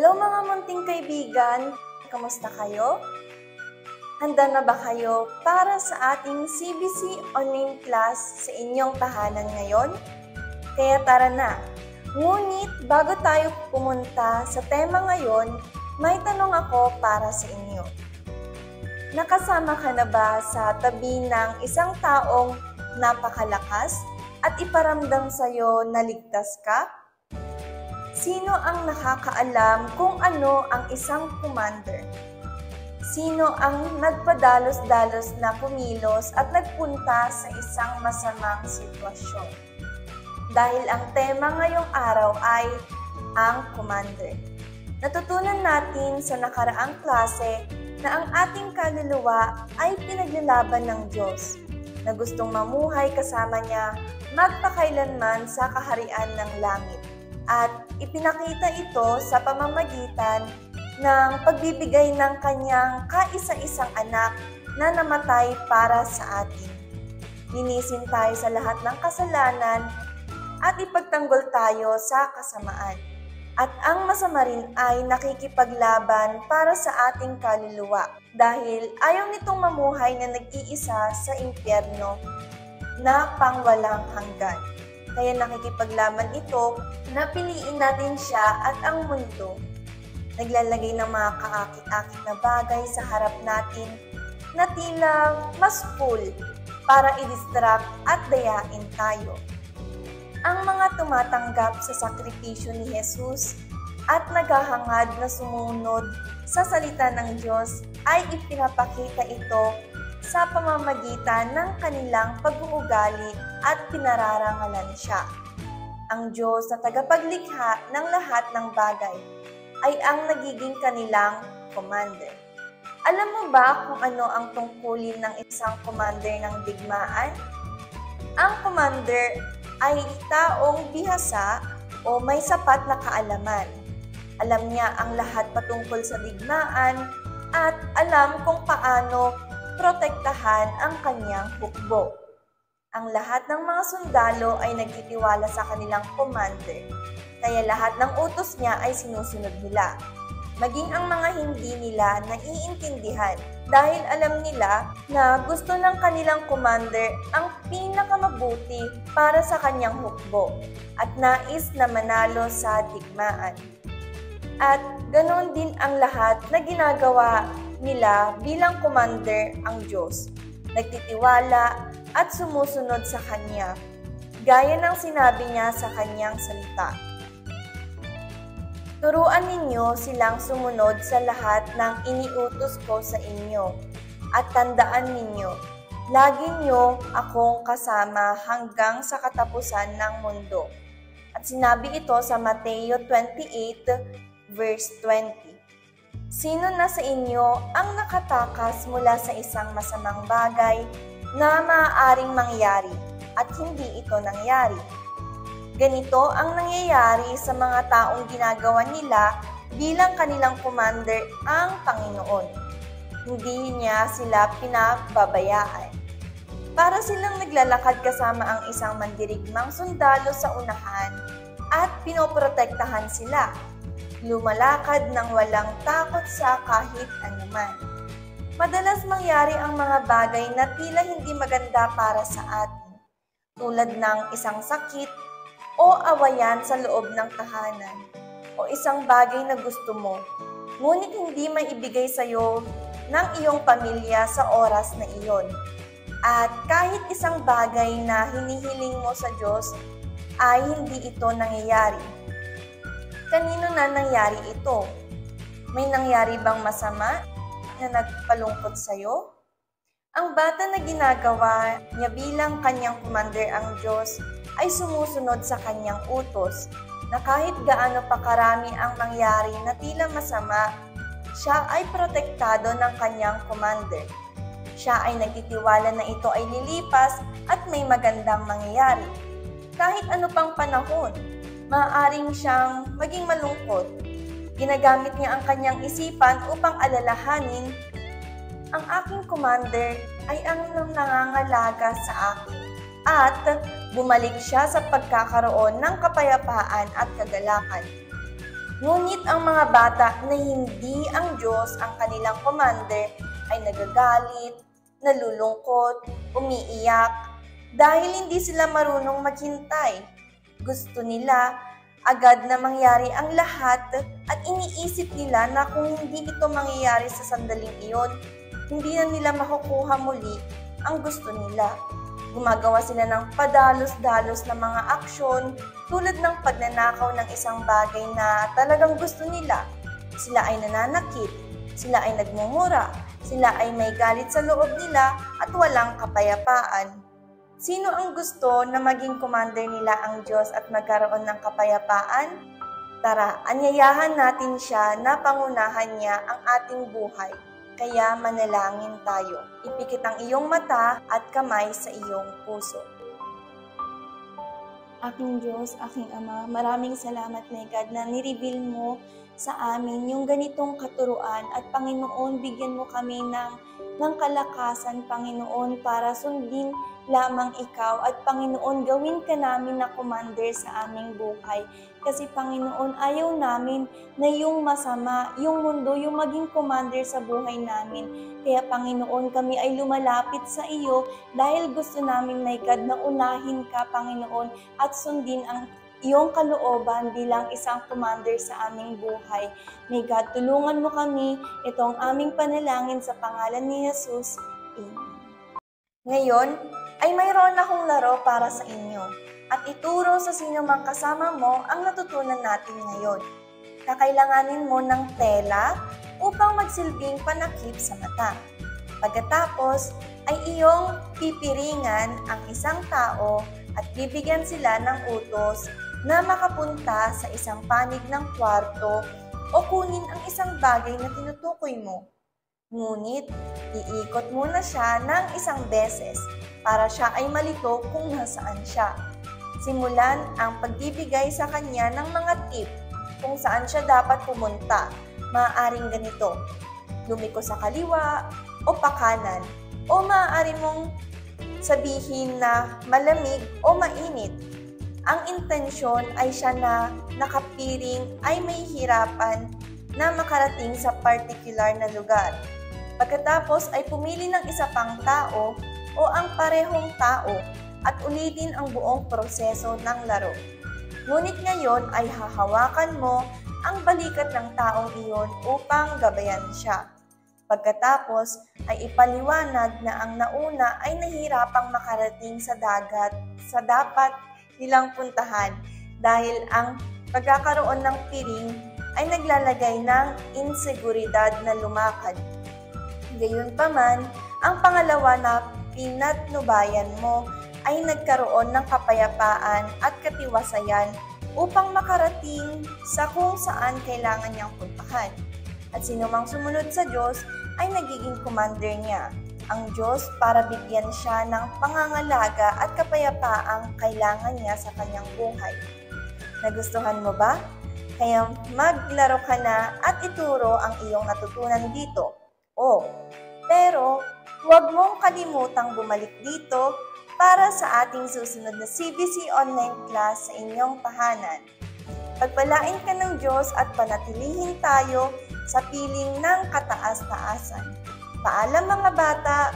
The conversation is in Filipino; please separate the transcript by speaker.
Speaker 1: Hello mga munting kaibigan, kamusta kayo? Handa na ba kayo para sa ating CBC online class sa inyong tahanan ngayon? Kaya tara na! Ngunit bago tayo pumunta sa tema ngayon, may tanong ako para sa inyo. Nakasama ka na ba sa tabi ng isang taong napakalakas at iparamdam sa'yo na ligtas ka? Sino ang nakakaalam kung ano ang isang commander? Sino ang nagpadalos-dalos na kumilos at nagpunta sa isang masamang sitwasyon? Dahil ang tema ngayong araw ay ang commander. Natutunan natin sa nakaraang klase na ang ating kaluluwa ay pinaglalaban ng Diyos, na gustong mamuhay kasama niya magpakailanman sa kaharian ng langit. At ipinakita ito sa pamamagitan ng pagbibigay ng kanyang kaisa-isang anak na namatay para sa atin. Linisin tayo sa lahat ng kasalanan at ipagtanggol tayo sa kasamaan. At ang masama rin ay nakikipaglaban para sa ating kaluluwa dahil ayaw nitong mamuhay na nag-iisa sa impyerno na pangwalang hanggan. Kaya nakikipaglaban ito na piliin natin siya at ang mundo. Naglalagay ng mga kaakit-akit na bagay sa harap natin na tila mas cool para i-distract at dayain tayo. Ang mga tumatanggap sa sakripisyo ni Jesus at naghahangad na sumunod sa salita ng Diyos ay ipinapakita ito sa pamamagitan ng kanilang pag-uugali at pinararangalan siya. Ang Diyos na tagapaglikha ng lahat ng bagay ay ang nagiging kanilang commander. Alam mo ba kung ano ang tungkulin ng isang commander ng digmaan? Ang commander ay taong bihasa o may sapat na kaalaman. Alam niya ang lahat patungkol sa digmaan at alam kung paano protektahan ang kanyang hukbo. Ang lahat ng mga sundalo ay nagtitiwala sa kanilang commander, kaya lahat ng utos niya ay sinusunod nila. Maging ang mga hindi nila naiintindihan dahil alam nila na gusto ng kanilang commander ang pinakamabuti para sa kanyang hukbo at nais na manalo sa digmaan. At ganoon din ang lahat na ginagawa nila bilang commander ang Diyos. Nagtitiwala at sumusunod sa Kanya, gaya ng sinabi niya sa Kanyang salita. Turuan ninyo silang sumunod sa lahat ng iniutos ko sa inyo. At tandaan ninyo, lagi niyo akong kasama hanggang sa katapusan ng mundo. At sinabi ito sa Mateo 28, verse 20. Sino na sa inyo ang nakatakas mula sa isang masamang bagay na maaaring mangyari at hindi ito nangyari? Ganito ang nangyayari sa mga taong ginagawa nila bilang kanilang commander ang Panginoon. Hindi niya sila pinababayaan. Para silang naglalakad kasama ang isang mandirigmang sundalo sa unahan at pinoprotektahan sila. Lumalakad ng walang takot sa kahit anuman. Madalas mangyari ang mga bagay na tila hindi maganda para sa atin, tulad ng isang sakit o awayan sa loob ng tahanan, o isang bagay na gusto mo, ngunit hindi maibigay sa iyo ng iyong pamilya sa oras na iyon. At kahit isang bagay na hinihiling mo sa Diyos ay hindi ito nangyayari. Kanino na nangyari ito? May nangyari bang masama na nagpalungkot sa iyo? Ang bata na ginagawa niya bilang kanyang commander ang Diyos ay sumusunod sa kanyang utos, na kahit gaano pa karami ang mangyari na tila masama, siya ay protektado ng kanyang commander. Siya ay nagtitiwala na ito ay lilipas at may magandang mangyayari. Kahit ano pang panahon, maaaring siyang maging malungkot. Ginagamit niya ang kanyang isipan upang alalahanin, ang aking commander ay ang nangangalaga sa akin. At bumalik siya sa pagkakaroon ng kapayapaan at kagalakan. Ngunit ang mga bata na hindi ang Diyos ang kanilang commander ay nagagalit, nalulungkot, umiiyak, dahil hindi sila marunong maghintay. Gusto nila agad na mangyari ang lahat at iniisip nila na kung hindi ito mangyayari sa sandaling iyon, hindi na nila makukuha muli ang gusto nila. Gumagawa sila ng padalos-dalos na mga aksyon tulad ng pagnanakaw ng isang bagay na talagang gusto nila. Sila ay nananakit, sila ay nagmumura, sila ay may galit sa loob nila at walang kapayapaan. Sino ang gusto na maging commander nila ang Diyos at magkaroon ng kapayapaan? Tara, anyayahan natin siya na pangunahan niya ang ating buhay. Kaya manalangin tayo. Ipikit ang iyong mata at kamay sa iyong puso. Aking Diyos, aking Ama, maraming salamat my God na nireveal mo sa amin yung ganitong katuruan at Panginoon, bigyan mo kami ng kalakasan, Panginoon, para sundin lamang ikaw at Panginoon, gawin ka namin na commander sa aming buhay. Kasi Panginoon, ayaw namin na yung masama, yung mundo, yung maging commander sa buhay namin. Kaya Panginoon, kami ay lumalapit sa iyo dahil gusto namin, my God, na unahin ka, Panginoon, at sundin ang iyong kalooban bilang isang commander sa aming buhay. May God, tulungan mo kami. Ito ang aming panalangin sa pangalan ni Jesus. Amen. Ngayon, ay mayroon akong laro para sa inyo at ituro sa sino mang kasama mo ang natutunan natin ngayon. Kakailanganin mo ng tela upang magsilbing panakip sa mata. Pagkatapos, ay iyong pipiringan ang isang tao at bibigyan sila ng utos na makapunta sa isang panig ng kwarto o kunin ang isang bagay na tinutukoy mo. Ngunit, iikot muna siya ng isang beses para siya ay malito kung nasaan siya. Simulan ang pagbibigay sa kanya ng mga tip kung saan siya dapat pumunta. Maaaring ganito, lumiko sa kaliwa o pakanan, o maaari mong sabihin na malamig o mainit. Ang intensyon ay siya na nakapiring ay may hirapan na makarating sa particular na lugar. Pagkatapos ay pumili ng isa pang tao o ang parehong tao at ulitin ang buong proseso ng laro. Ngunit ngayon ay hahawakan mo ang balikat ng taong iyon upang gabayan siya. Pagkatapos ay ipaliwanag na ang nauna ay nahirapang makarating sa dagat sa dapat nilang puntahan dahil ang pagkakaroon ng piring ay naglalagay ng inseguridad na lumakad. Gayunpaman, ang pangalawa na pinatnubayan mo ay nagkaroon ng kapayapaan at katiwasayan upang makarating sa kung saan kailangan niyang puntahan. At sinumang sumunod sa Diyos ay nagiging commander niya, ang Diyos, para bigyan siya ng pangangalaga at kapayapaang kailangan niya sa kanyang buhay. Nagustuhan mo ba? Kaya maglaro ka na at ituro ang iyong natutunan dito. Pero huwag mong kalimutang bumalik dito para sa ating susunod na CBC online class sa inyong tahanan. Pagpalain ka ng Diyos at panatilihin tayo sa piling ng kataas-taasan. Paalam mga bata!